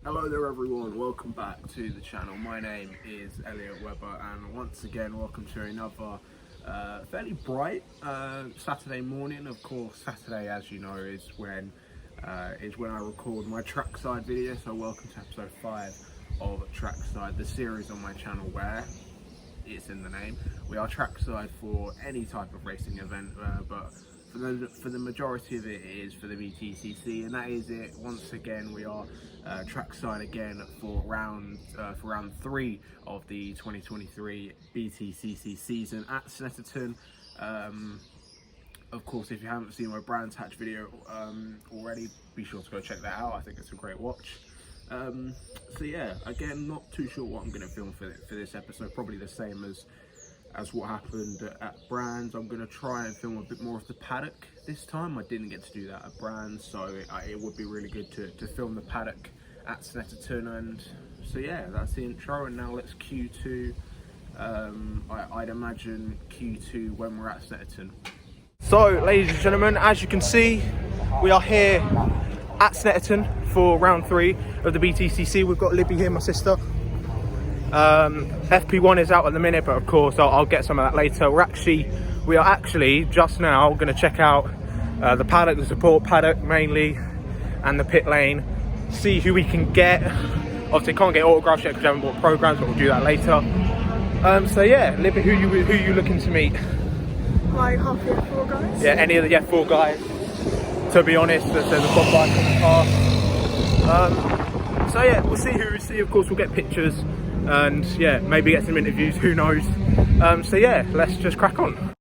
Hello there everyone, welcome back to the channel. My name is Elliot Webber and once again welcome to another fairly bright Saturday morning. Of course, Saturday, as you know, is when I record my Trackside video, so welcome to episode 5 of Trackside, the series on my channel where it's in the name. We are Trackside for any type of racing event, but for the majority of it is for the BTCC, and that is it. Once again, we are Trackside again for round 3 of the 2023 BTCC season at Snetterton. Of course, if you haven't seen my Brands Hatch video already, be sure to go check that out. I think it's a great watch. So yeah, again, not too sure what I'm going to film for this episode. Probably the same as what happened at Brands. I'm going to try and film a bit more of the paddock this time. I didn't get to do that at Brands, so it would be really good to film the paddock at Snetterton. And so yeah, that's the intro, and now let's Q2. I'd imagine Q2 when we're at Snetterton. So, ladies and gentlemen, as you can see, we are here at Snetterton for round 3 of the BTCC. We've got Libby here, my sister. FP1 is out at the minute, but of course I'll get some of that later. We are actually just now going to check out the paddock, the support paddock mainly, and the pit lane. See who we can get. Obviously can't get autographs yet because we haven't bought programs, but we'll do that later. So yeah, Libby, who you looking to meet? Like half the F4 guys? Yeah, any of the F4 guys. To be honest, there's a top bike on the car. So yeah, we'll see who we see. Of course, we'll get pictures and yeah, maybe get some interviews, who knows. So yeah, let's just crack on.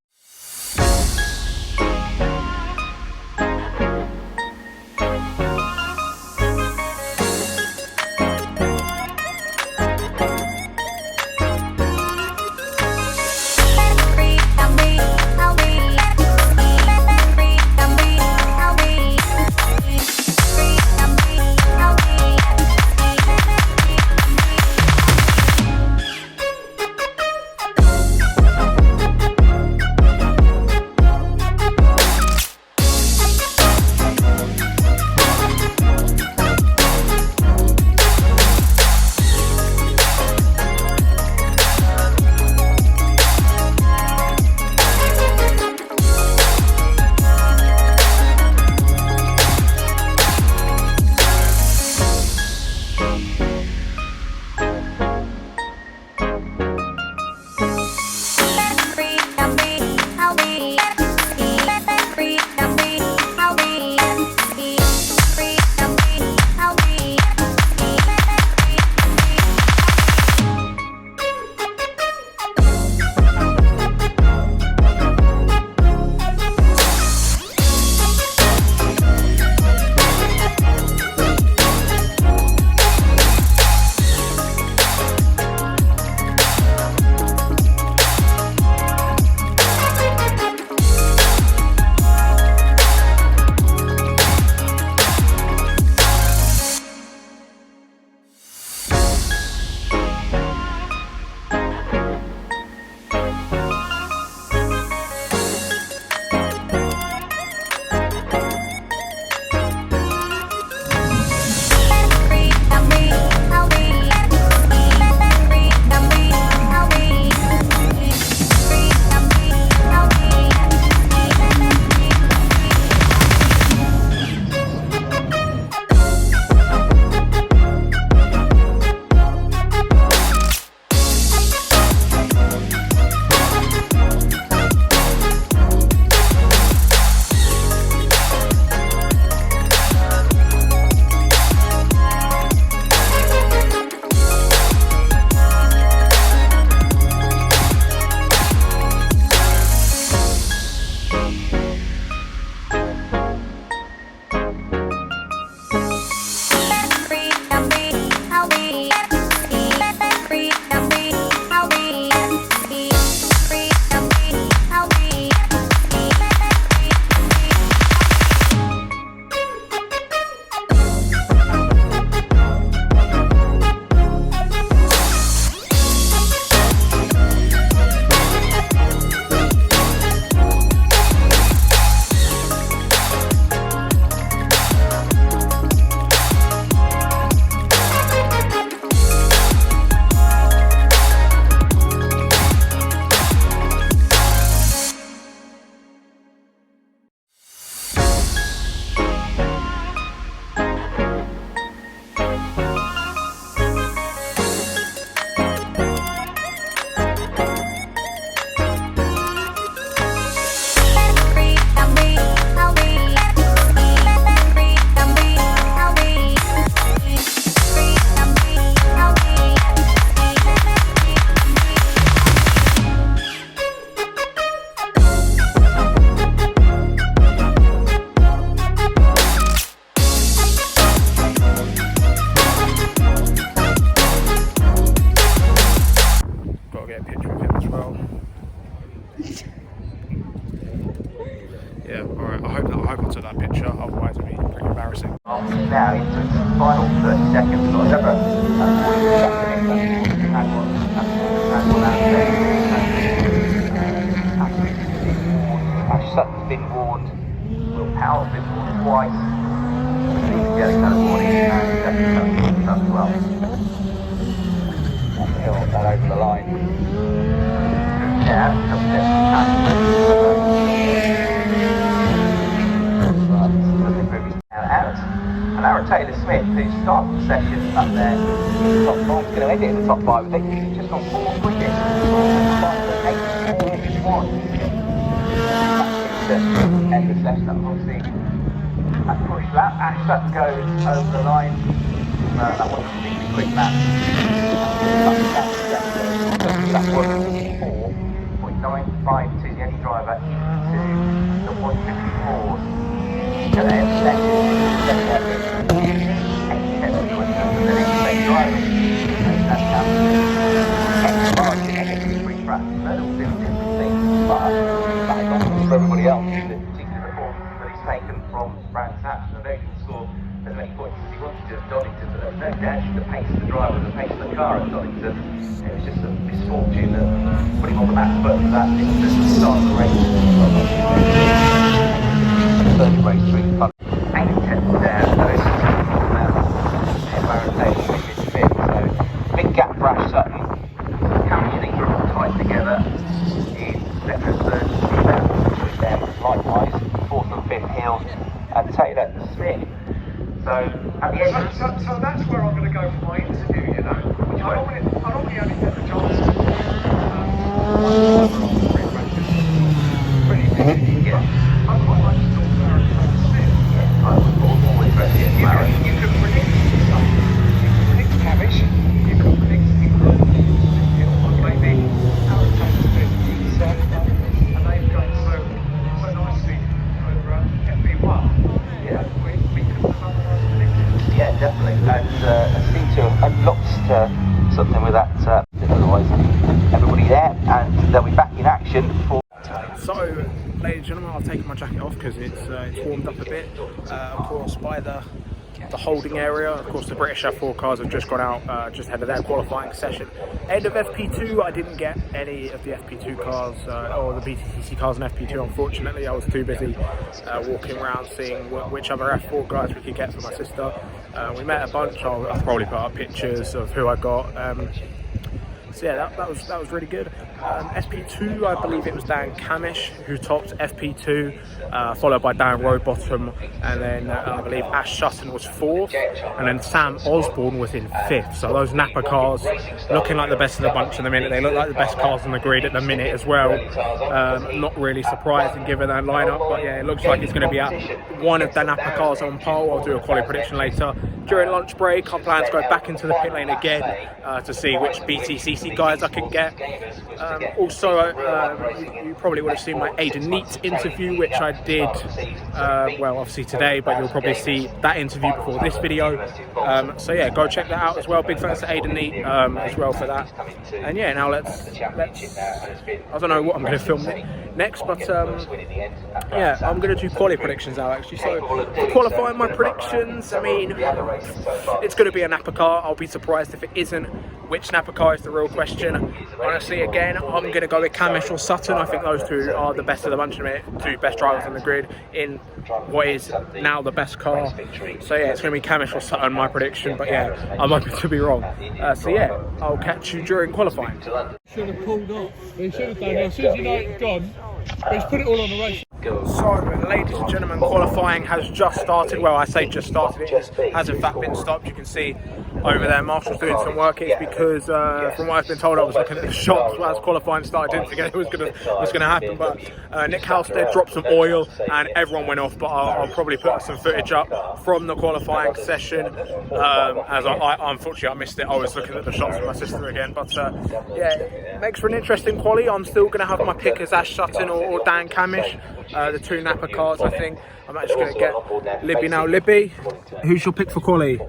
Sutton's been warned, Will Powell's been warned twice, getting kind of warning, and Snetterton as well. Hill that over the line. Yeah, and Aaron Taylor-Smith, who started the session up there in the top 5, is going to end it in the top 5. I think he's just on 4 wickets. 5-8-4-1. End of session, obviously. That push lap, Ash Sutton goes over the line. That was a really quick lap. That was 4.952 the only driver into the 154s. And then session, the next driver. That's for everybody else, the particular performance that he's taken from Brands Hatch. I know he didn't score as many points as he wanted to at Donington, but no doubt the pace of the driver, the pace of the car at Donington, it was just a misfortune that put him on the back foot for that in the start of the race. Third race through the front. 8 and 10 down, so it's fifth. So big gap for Ash Sutton. Cameron things are all tight together in second, third, likewise, 4th and 5th Hills, and Taylor-Smith. So at the end, so that's where I'm going to go for my interview. You know, I normally only get the chance. pretty busy, yeah. I quite like to talk to Aaron Taylor-Smith. Yeah, I was always ready at Aaron. You can predict stuff. You can predict Cavish. You can predict Ingram. Maybe Aaron Taylor-Smith. And they've gone so nicely over FP1. Yeah. We can summarise predictions. Yeah, definitely. And I seem to have unlocked something with that. Otherwise, everybody there, and they'll be back in action for. So, ladies and gentlemen, I've taken my jacket off because it's warmed up a bit. Of course, by the holding area, of course, the British F4 cars have just gone out, just ahead of their qualifying session. End of FP2, I didn't get any of the FP2 cars or the BTCC cars in FP2, unfortunately. I was too busy walking around seeing which other F4 guys we could get for my sister. We met a bunch. I'll probably put up pictures of who I got. So yeah, that was really good. FP2, I believe it was Dan Camish who topped FP2, followed by Dan Rowbottom, and then I believe Ash Sutton was 4th, and then Sam Osborne was in 5th. So those Napa cars looking like the best of the bunch in the minute. They look like the best cars on the grid at the minute as well. Not really surprising given that lineup, but yeah, it looks like it's going to be one of the Napa cars on pole. I'll do a quali prediction later. During lunch break, I plan to go back into the pit lane again to see which BTCC guys I can get. Also, you probably would have seen my Aidan Neat interview, which I did, well, obviously today, but you'll probably see that interview before this video. So yeah, go check that out as well. Big thanks to Aidan Neat as well for that. And yeah, now let's I don't know what I'm going to film next, but yeah, I'm going to do quali predictions now actually. So for qualifying my predictions, I mean, it's going to be a Napa car. I'll be surprised if it isn't. Which Napa car is the real question. Honestly, again, I'm going to go with Camish or Sutton. I think those two are the best of the bunch of it. 2 best drivers on the grid in what is now the best car. So yeah, it's going to be Camish or Sutton, my prediction. But yeah, I'm hoping to be wrong. So yeah, I'll catch you during qualifying. Should have pulled off. He should have done it. As soon as you know it's gone, but he's put it all on the race. So, ladies and gentlemen, qualifying has just started. Well, I say just started. It has in fact been stopped. You can see over there, Marshall's doing some work. It's because, from what I've been told, I was looking at the shops as qualifying started. I didn't think it was going to happen. But Nick Halstead dropped some oil, and everyone went off. But I'll probably put some footage up from the qualifying session. As I unfortunately I missed it. I was looking at the shops with my sister again. But yeah, makes for an interesting quali. I'm still going to have my pick as Ash Sutton or Dan Camish. The 2 Napa cars, I think. I'm actually going to get Libby now. Libby, who's your pick for quali? I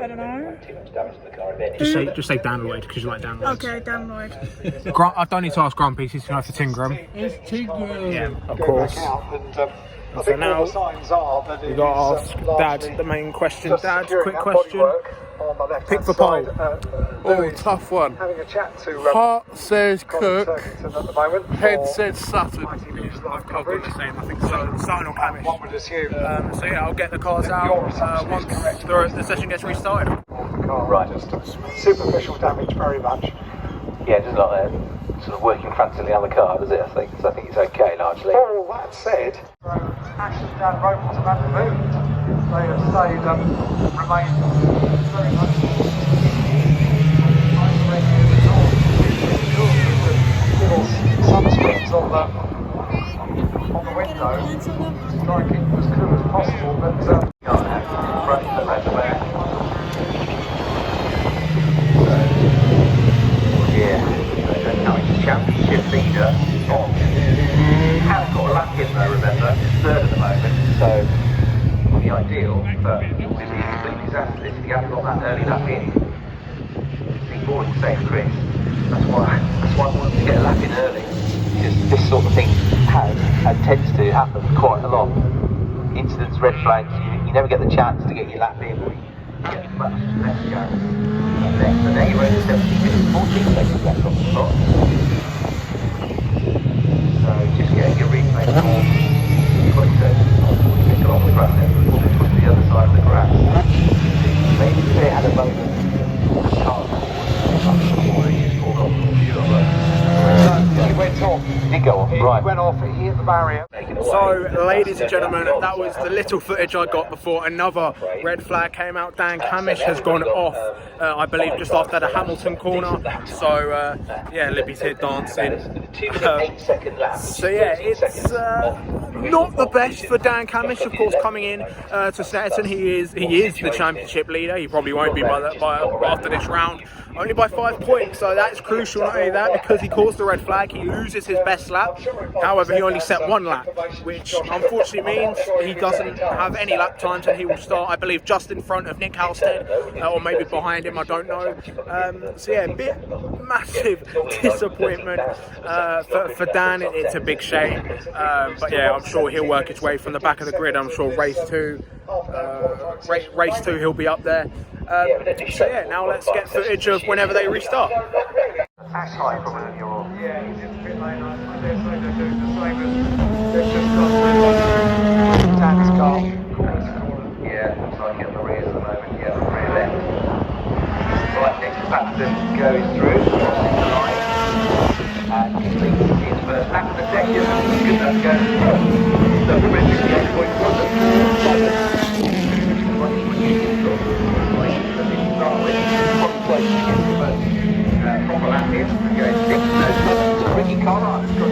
don't know. Just say Dan Lloyd because you like Dan Lloyd. Okay, Dan Lloyd. I don't need to ask Grant Pieces to know for Tingram. It's Tingram. Yeah, of course. So now all the signs are that we got to ask Dad the main question. Dad, quick question. Pick the pole. Oh, tough one. Having a chat to Heart says Cook, Turkington at the moment. head says Sutton. I've got the same. I think so. Starting on Camish. One would assume. So yeah, I'll get the cars out once the session gets restarted. Right. Just superficial damage, very much. Yeah, just like sort of working frantically on the car, does it? I think. So I think it's okay largely. All that said, actions down road wasn't having moved. They have stayed, remained very much isolated in the north. Little sunspots on the window, trying to keep them as cool as possible, but Championship leader on. Has got a lap in though, remember, third at the moment, so would be ideal, but it would be a complete disaster if he hadn't got that early lap in. It'd be boring to say Chris. That's why I wanted to get a lap in early, because this sort of thing has and tends to happen quite a lot. Incidents, red flags, you never get the chance to get your lap in, or you get much less chance. So now you're only 17 minutes, 14 seconds left on the clock. So just getting your replay form, got it pick off the grass then, put it to the other side of the grass. Maybe they had a moment, the car just pulled off from view of he went off. He did go off, right. He went off, he hit the barrier. So, ladies and gentlemen, that was the little footage I got before another red flag came out. Dan Camish has gone off, I believe, just after the Hamilton corner. So, yeah, Libby's here dancing. So, yeah, it's not the best for Dan Camish, of course, coming in to Snetterton. He is the championship leader. He probably won't be after this round. Only by 5 points, so that's crucial. Not only that, because he caused the red flag, he loses his best lap. However, he only set 1 lap, which unfortunately means he doesn't have any lap times, and he will start, I believe, just in front of Nick Halstead, or maybe behind him, I don't know. So yeah, massive disappointment for Dan. It's a big shame, but yeah, I'm sure he'll work his way from the back of the grid. I'm sure race two he'll be up there. So yeah, now let's get footage of whenever they restart. That's high from where you're on. Yeah, he's in the pit lane. I dare say they're doing the same as they've just got Dan's car. Yeah, looks like at the rear at the moment. Yeah, the rear left. Right, next Paxton goes through, crossing the line, and completes his first lap of the session. Good enough to go. So the rest is 8.1. Proper lap in, going 6, so Ricky Conrad has got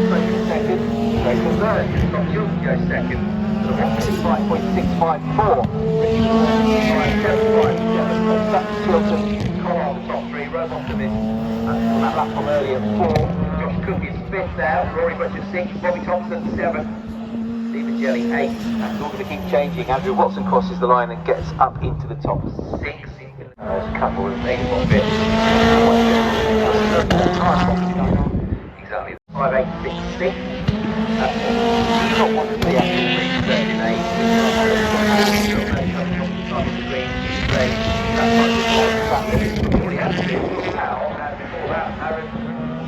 second, goes to third, Scott Hilton goes second, so the 5.654, Ricky Conrad 5.757, Hilton, Conrad the top 3, Rose Optimist, and that lap from earlier 4, Josh Cook is 5th now, Rory Butcher 6th, Bobby Thompson 7th, Stephen Jelly 8th, and all going to keep changing. Andrew Watson crosses the line and gets up into the top 6. There's a couple of 8 bits. Exactly. 5.866. He's not one to be actually reached 39. Already had to do now, and before that, Aaron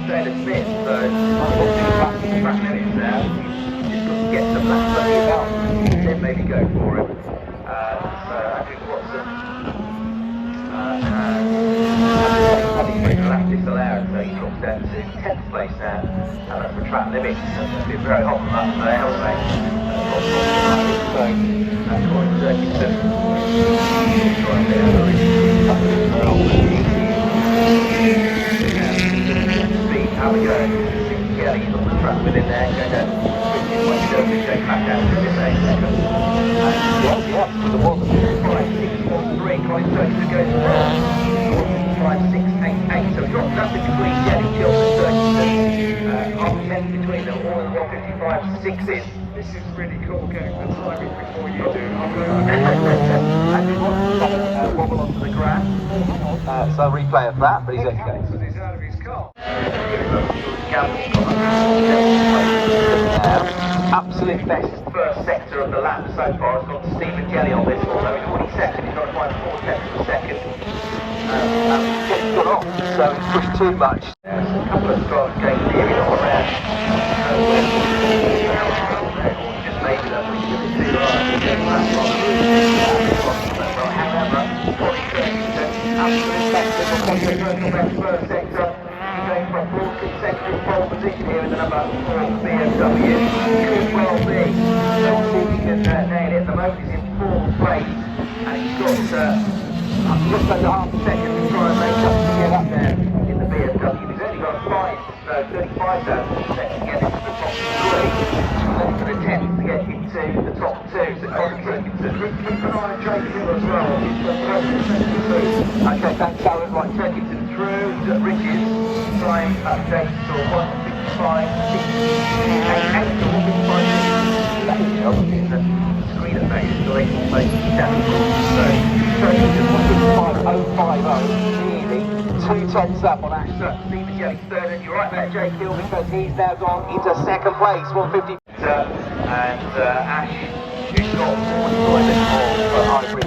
stayed at 5th, so unfortunately back to the track limits now. Just got to get some laps under your belt, then maybe go for him. So Andrew Watson having been lap disallowed, so he drops down to 10th place now, and that's the track limit. It's been very hot on that today, haven't they? So that's quite Turkington. Speed, how we going? Yeah, he's on the track within there, going down. Shake back down to the lane second. Yes, to the wall. 5.613, Colin Turkington goes first. 5.688, so dropped nothing between Jenny, Chilton, Turkington. Half a tenth between them, all in the 155.6 in. This is really cool, getting the timing before you do. And he wants to wobble onto the grass. So replay of that, but he's okay. Hamilton is out of his car. Gamble's got absolute best first sector of the lap so far has gone to Stephen Jelly on this one. He's already second, he's got to find 4 tenths of a second. He's got off, so he's pushed too much. There's a couple of drivers going near him around. Just maybe that's a bit too however, absolute best first sector. Going for a 4th consecutive pole position here in the number 4 BMW. Could well be. So we'll see if he can nail it. At the moment he's in 4th place and he's got just under half a second to try and make up to get up there in the BMW. He's only got 35 thousand seconds to get into the top 3. And then he's going to attempt to get into the top 2. So Turkington. Keep an eye on Jake Hill as well. Okay, thanks Alan. Right, Turkington through. He's at Ridges. Time update to 1:55.68. The screen at base, so 8 places down. So, Turkington 1:55.050. Nearly 2 tenths up on Ash Sutton. Stephen Jelly's third, and you're right there, Jake Hill, because he's now gone into second place, 150. And Ash, who's got more toilet for hybrid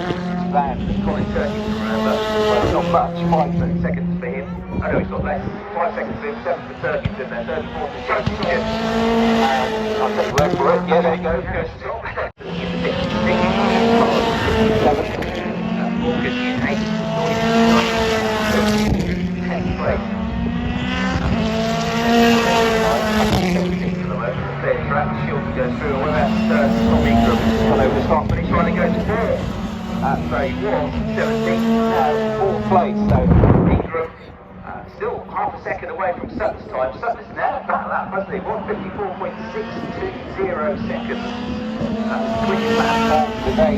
van, Colin Turkington around, but well, not much, 5 seconds for him. I know he's got less, 5 seconds for him, 7 for Turkington, then 34 for Turkington. I'll take your word for it, yeah, there you go, goes to Tom. In the 7, Morgan in 8, 10th place. 17th for the moment, the clear track, Shilton goes through, and what about Tom Ingram, gone over the start, but he's trying to go to 4. So he was 17th, now 4th place, so Ingram still half a second away from Sutton's time. Sutton's now about that, hasn't he? 1:54.620 seconds. That's the quickest lap of the day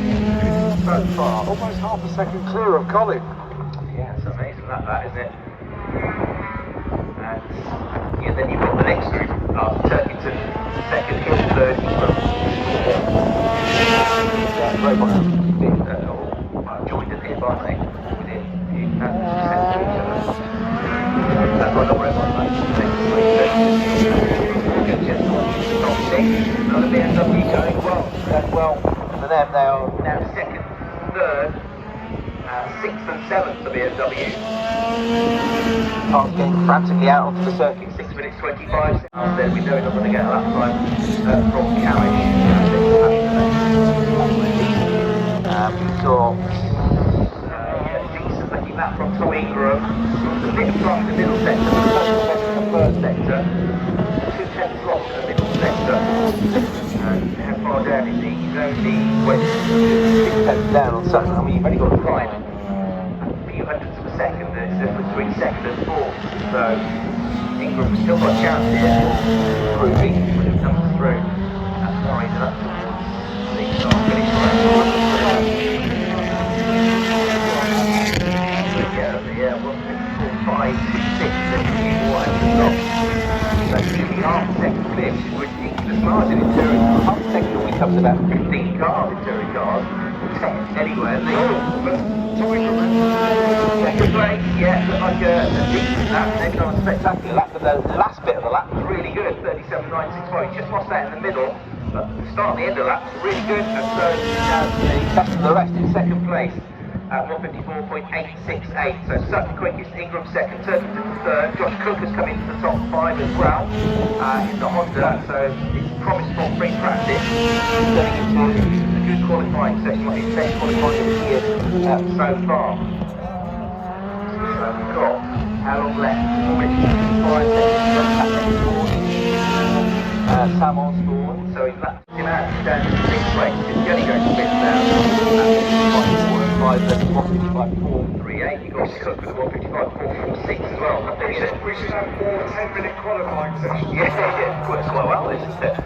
so far. Almost half a second clear of Colin. Yeah, it's amazing that isn't it? And yeah, then you've got the next group. Turkington second, Hill third, Ingram. Joined at the end, aren't they? Within a few seconds of each other. That's not where everyone likes to take the way. Another BMW going well. For them, they are now second, third, 6th and 7th for BMW. Cars getting frantically out onto the circuit, 6 minutes 25 seconds. Then we know we're not going to get a lap time from Cowish. We've got decent looking lap from Tom Ingram. A bit of block in the middle sector, but the first sector. 2 tenths lost in the middle sector. And how far down is he? He's only 6 tenths down on Sutton. I mean, you've only got to climb a few hundredths of a second. There's between 2nd and 4th. So Ingram's still got a chance here for improving when it comes through. That's why he's up towards the start finish line. Yeah, 1:54.526. There's a few more at the top. So nearly half a second clear, which is ridiculous margin in touring cars. Half a second only comes about 15 cars in touring cars. 10 anywhere. Second place, yeah, looked like a decent lap. They've done a spectacular lap, but the last bit of the lap was really good. 37.965. He just lost that in the middle, but the start and the end of the lap was really good. And so the best of the rest in second place. At 1:54.868, so Sutton quickest, Ingram second, Turkington third. Josh Cook has come into the top 5 as well in the Honda, so it's promised for free practice. Turning into a good qualifying session, like his best qualifying of the year so far. So we've got how long left? 4 minutes 5 seconds. Sam Osborne, so he's lapped him out down to 6th place. It's going to go to 5th now. 1:55.438. You've got Cook with a 1:55.446 as well. We should have 4 10-minute qualifying sessions. Yeah, works quite well, this, isn't it?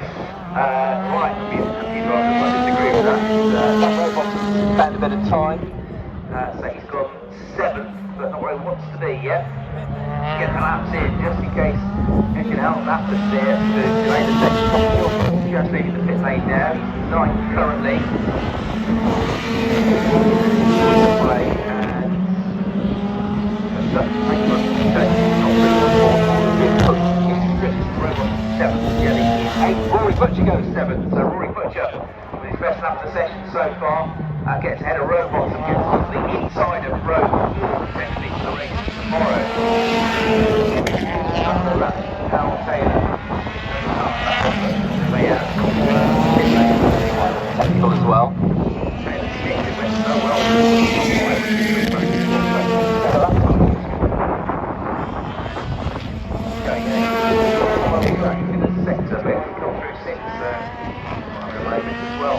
Right, a few drivers might disagree with that. That robot found a bit of time. So he's gone 7th, but not where he wants to be yet. Get the laps in, just in case anything else happens there to delay the second top. Just leaving the pit lane now. He's 9th currently. Rory Butcher goes 7th. gets ahead of Robots and gets on the inside of Robots. Potentially to the race tomorrow. Hal Taylor. Technical as well. In the sector bit, come through 6 as well.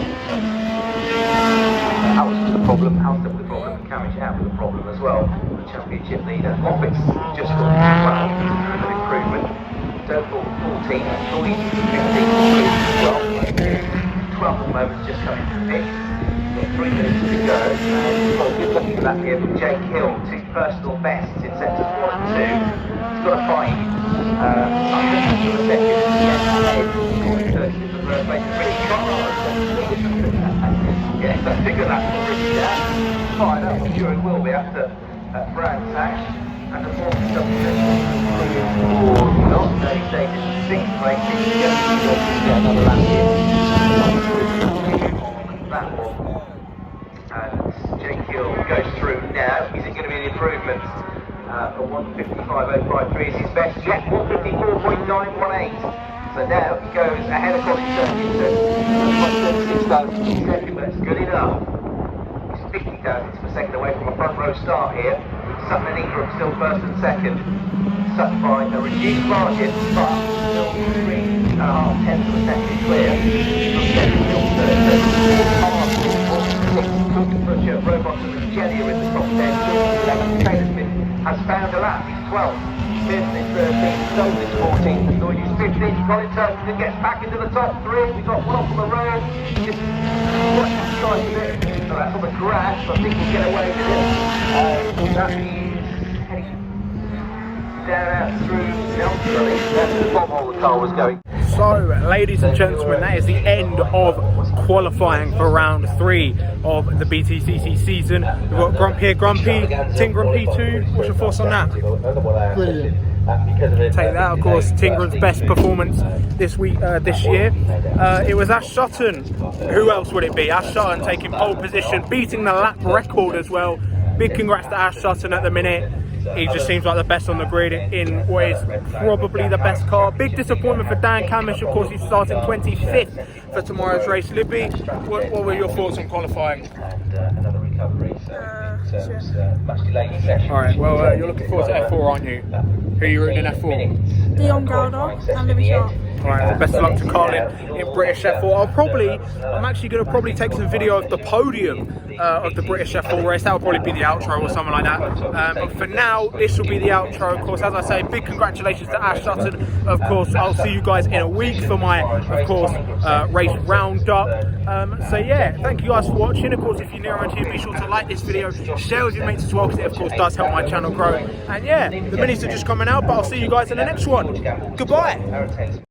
House was the problem, House with the problem, and Cabbage out with the problem as well. The championship leader. Moffitt's just got 12, an improvement. Dover 14, Lloyd 15 as well. 12 at the moment, just coming to 5th. Got 3 minutes to go. Good looking at that here from Jake Hill, 2 personal bests in sectors 1 and 2. He's got a 5. Under the second, yes, I figure that's already there. Fine, I'm sure it will be after Brands Hatch. And the fourth substitution for not they stayed in 6th place. Get another lap here. That one. And Jake Hill goes through now. Is it going to be an improvement? A 1:55.053 is his best yet. 1:54.918. So now he goes ahead of Colin Turkington. 36,000 per second, but it's good enough. He's 50,000 per second away from a front row start here. Sutton and Ingram still first and second. Sutton by a reduced margin, but still 3.5 tenths of a second clear. Robots and Jenny are in the top 10. Taylor Smith has found a lap. He's 12th. Smith is 13th. Stone is 14th. Lloyd is 15th. Colin Turkington gets back into the top 3. We've got one off on the road. Just watch the side of it. So that's on the crash. I think we'll get away with it. That is heading down out through Nelson. I think that's the bottom hole the car was going. So, ladies and gentlemen, that is the end of qualifying for round 3 of the BTCC season. We've got Grumpy here, Grumpy, Team Grumpy 2. What's your thoughts on that? Brilliant. Take that, of course, Tingram's best performance this week, this year. It was Ash Sutton. Who else would it be? Ash Sutton taking pole position, beating the lap record as well. Big congrats to Ash Sutton at the minute. He just seems like the best on the grid in what is probably the best car. Big disappointment for Dan Camish, of course. He's starting 25th for tomorrow's race. Libby, what were your thoughts on qualifying? Alright, well, you're looking forward to F4, aren't you? Who are you rooting in F4? Dion Gowder and Libby Sharp. Alright, well, best of luck to Carlin in British F4. I'm actually going to probably take some video of the podium of the British F4 race. That will probably be the outro or something like that. But for now, this will be the outro. Of course, as I say, big congratulations to Ash Sutton. Of course, I'll see you guys in a week for my, of course, race roundup. So yeah, thank you guys for watching. Of course, if you're new around here, be sure to like this video, share with your mates as well, because it of course does help my channel grow. And yeah, the minis are just coming out, but I'll see you guys in the next one. Goodbye.